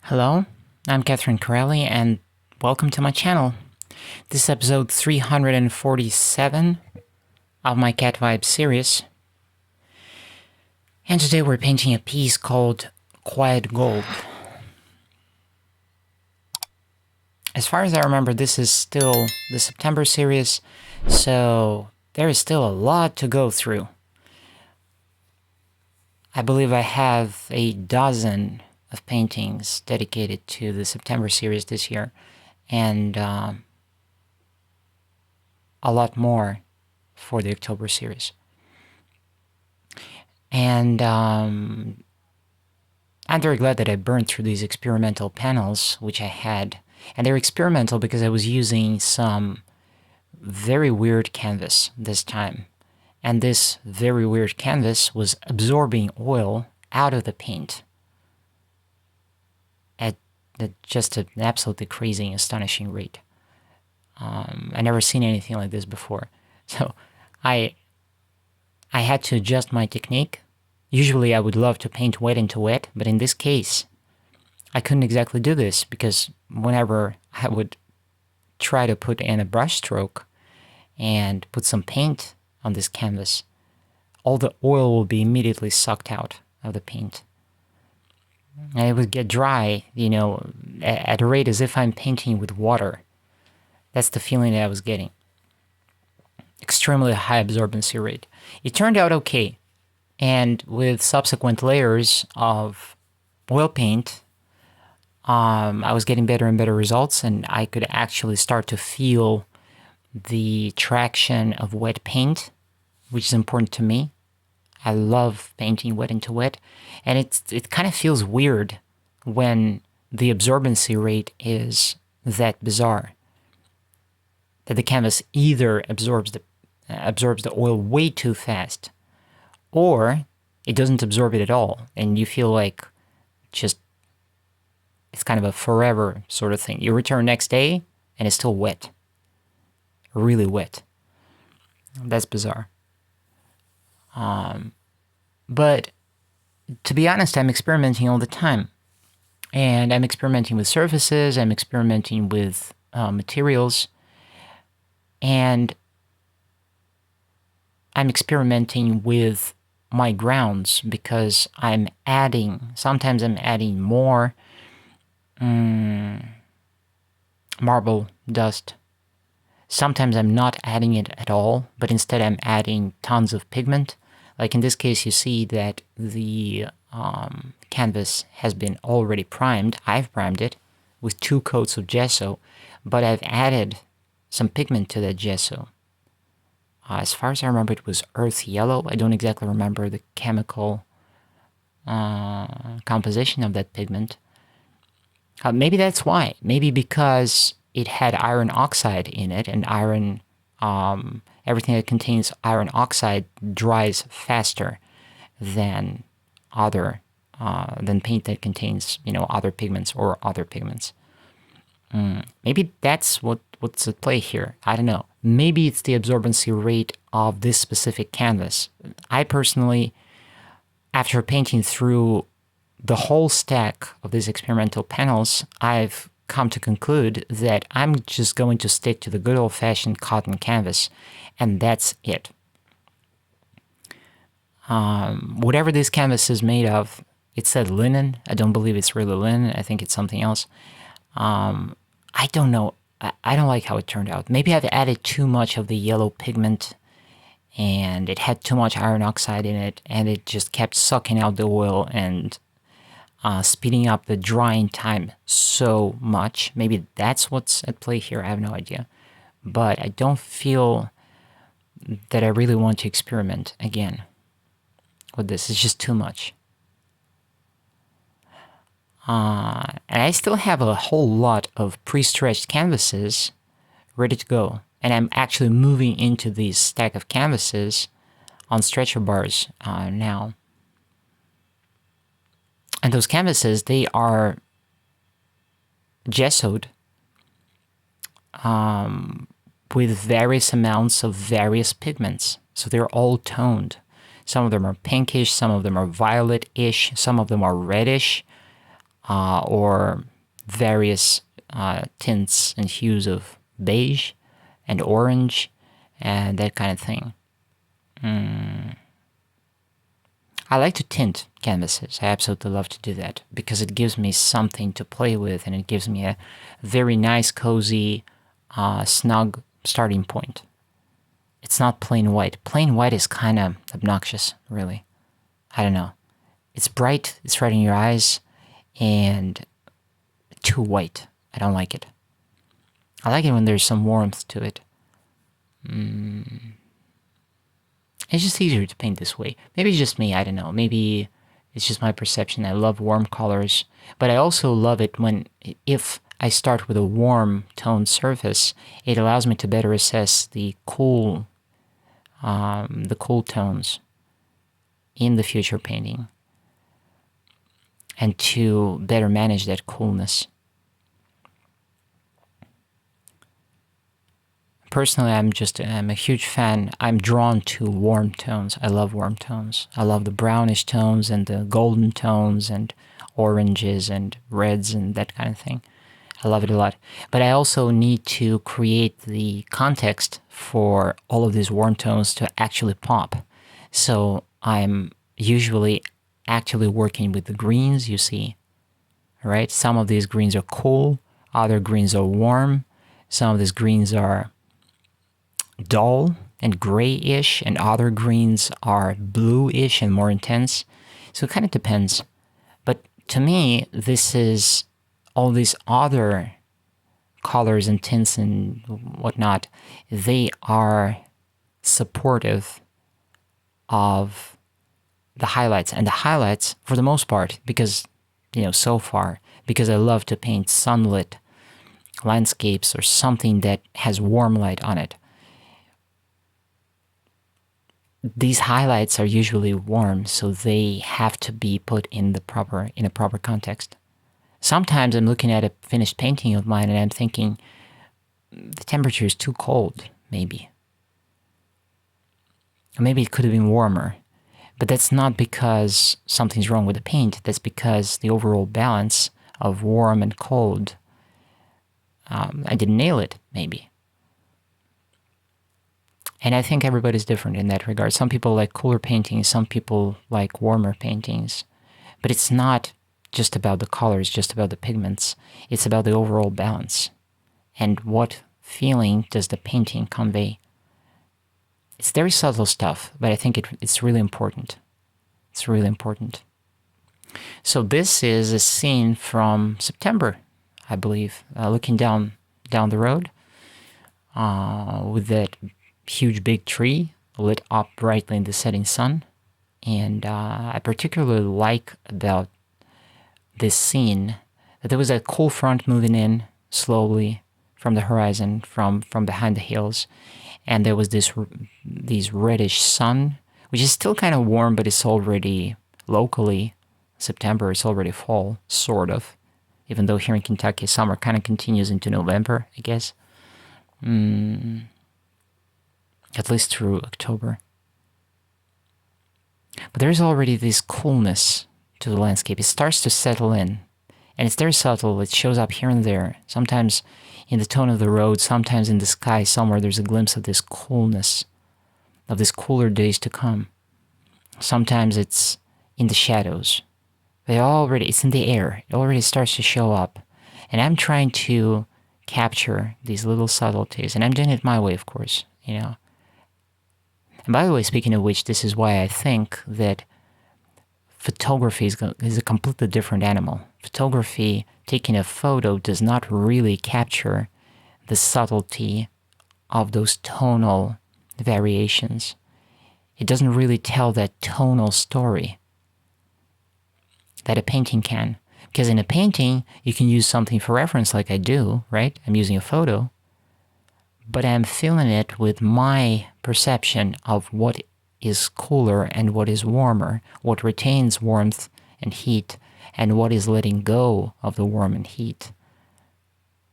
Hello, I'm Corelli, and welcome to my channel. This is episode 347 of my Cat Vibe series. And today we're painting a piece called Quiet Gold. As far as I remember, this is still the September series, so there is still a lot to go through. I believe I have a dozen of paintings dedicated to the September series this year, and a lot more for the October series. And I'm very glad that I burned through these experimental panels, which I had. And they're experimental because I was using some very weird canvas this time. And this very weird canvas was absorbing oil out of the paint at just an absolutely crazy and astonishing rate. I never seen anything like this before. So I had to adjust my technique. Usually I would love to paint wet into wet, but in this case, I couldn't exactly do this because whenever I would try to put in a brush stroke and put some paint on this canvas, all the oil will be immediately sucked out of the paint. And it would get dry, you know, at a rate as if I'm painting with water. That's the feeling that I was getting. Extremely high absorbency rate. It turned out okay. And with subsequent layers of oil paint, I was getting better and better results, and I could actually start to feel the traction of wet paint, which is important to me. I love painting wet into wet, and it kind of feels weird when the absorbency rate is that bizarre. That the canvas either absorbs the oil way too fast, or it doesn't absorb it at all, and you feel like it's kind of a forever sort of thing. You return next day, and it's still wet. Really wet. That's bizarre. But to be honest, I'm experimenting all the time. And I'm experimenting with surfaces, I'm experimenting with materials, and I'm experimenting with my grounds because sometimes I'm adding more marble dust. Sometimes I'm not adding it at all, but instead I'm adding tons of pigment. Like in this case, you see that the canvas has been already primed. I've primed it with 2 coats of gesso, but I've added some pigment to that gesso. As far as I remember, it was earth yellow. I don't exactly remember the chemical composition of that pigment. Maybe that's why. Maybe because it had iron oxide in it, and iron, everything that contains iron oxide dries faster than than paint that contains, you know, other pigments or other pigments. Maybe that's what's at play here. I don't know. Maybe it's the absorbency rate of this specific canvas. I personally, after painting through the whole stack of these experimental panels, I've come to conclude that I'm just going to stick to the good old-fashioned cotton canvas, and that's it. Whatever this canvas is made of, it said linen. I don't believe it's really linen. I think it's something else. I don't know. I don't like how it turned out. Maybe I've added too much of the yellow pigment, and it had too much iron oxide in it, and it just kept sucking out the oil and speeding up the drying time so much. Maybe that's what's at play here. I have no idea. But I don't feel that I really want to experiment again with this. It's just too much. And I still have a whole lot of pre-stretched canvases ready to go. And I'm actually moving into this stack of canvases on stretcher bars now. And those canvases, they are gessoed with various amounts of various pigments. So they're all toned. Some of them are pinkish, some of them are violet-ish, some of them are reddish. or various tints and hues of beige and orange and that kind of thing. I like to tint canvases. I absolutely love to do that because it gives me something to play with, and it gives me a very nice, cozy, snug starting point. It's not plain white. Plain white is kind of obnoxious, really. I don't know. It's bright, it's right in your eyes, and too white. I don't like it. I like it when there's some warmth to it. It's just easier to paint this way. Maybe it's just me, I don't know. Maybe it's just my perception. I love warm colors, but I also love it if I start with a warm toned surface, it allows me to better assess the cool tones in the future painting and to better manage that coolness. Personally, I'm a huge fan. I'm drawn to warm tones. I love warm tones. I love the brownish tones and the golden tones and oranges and reds and that kind of thing. I love it a lot. But I also need to create the context for all of these warm tones to actually pop. So I'm usually actively working with the greens, you see. All right? Some of these greens are cool. Other greens are warm. Some of these greens are dull and grayish, and other greens are bluish and more intense. So it kind of depends. But to me, this is all these other colors and tints and whatnot, they are supportive of the highlights. And the highlights, for the most part, because, so far, because I love to paint sunlit landscapes or something that has warm light on it, these highlights are usually warm, so they have to be put in a proper context. Sometimes I'm looking at a finished painting of mine and I'm thinking, the temperature is too cold, maybe. Or maybe it could have been warmer. But that's not because something's wrong with the paint. That's because the overall balance of warm and cold, I didn't nail it, maybe. And I think everybody's different in that regard. Some people like cooler paintings, some people like warmer paintings. But it's not just about the colors, just about the pigments. It's about the overall balance. And what feeling does the painting convey? It's very subtle stuff, but I think it's really important. It's really important. So this is a scene from September, I believe, looking down the road with that huge big tree lit up brightly in the setting sun. And I particularly like about this scene that there was a cool front moving in slowly from the horizon, from behind the hills, and there was these reddish sun, which is still kind of warm, but it's already locally September. It's already fall, sort of, even though here in Kentucky summer kind of continues into November, I guess. At least through October. But there's already this coolness to the landscape. It starts to settle in, and it's very subtle. It shows up here and there, sometimes in the tone of the road, sometimes in the sky somewhere there's a glimpse of this coolness, of these cooler days to come. Sometimes it's in the shadows. It's in the air. It already starts to show up. And I'm trying to capture these little subtleties, and I'm doing it my way, of course, And by the way, speaking of which, this is why I think that photography is a completely different animal. Photography, taking a photo, does not really capture the subtlety of those tonal variations. It doesn't really tell that tonal story that a painting can. Because in a painting, you can use something for reference like I do, right? I'm using a photo. But I'm feeling it with my perception of what is cooler and what is warmer, what retains warmth and heat, and what is letting go of the warm and heat.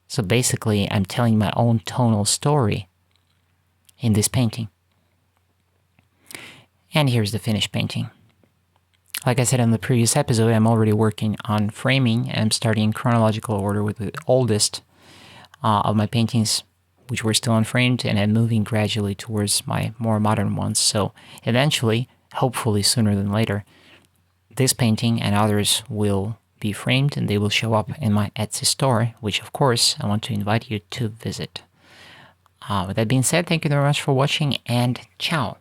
So basically, I'm telling my own tonal story in this painting. And here's the finished painting. Like I said in the previous episode, I'm already working on framing, and I'm starting in chronological order with the oldest of my paintings, which were still unframed, and I'm moving gradually towards my more modern ones. So eventually, hopefully sooner than later, this painting and others will be framed and they will show up in my Etsy store, which of course I want to invite you to visit. With that being said, thank you very much for watching, and ciao!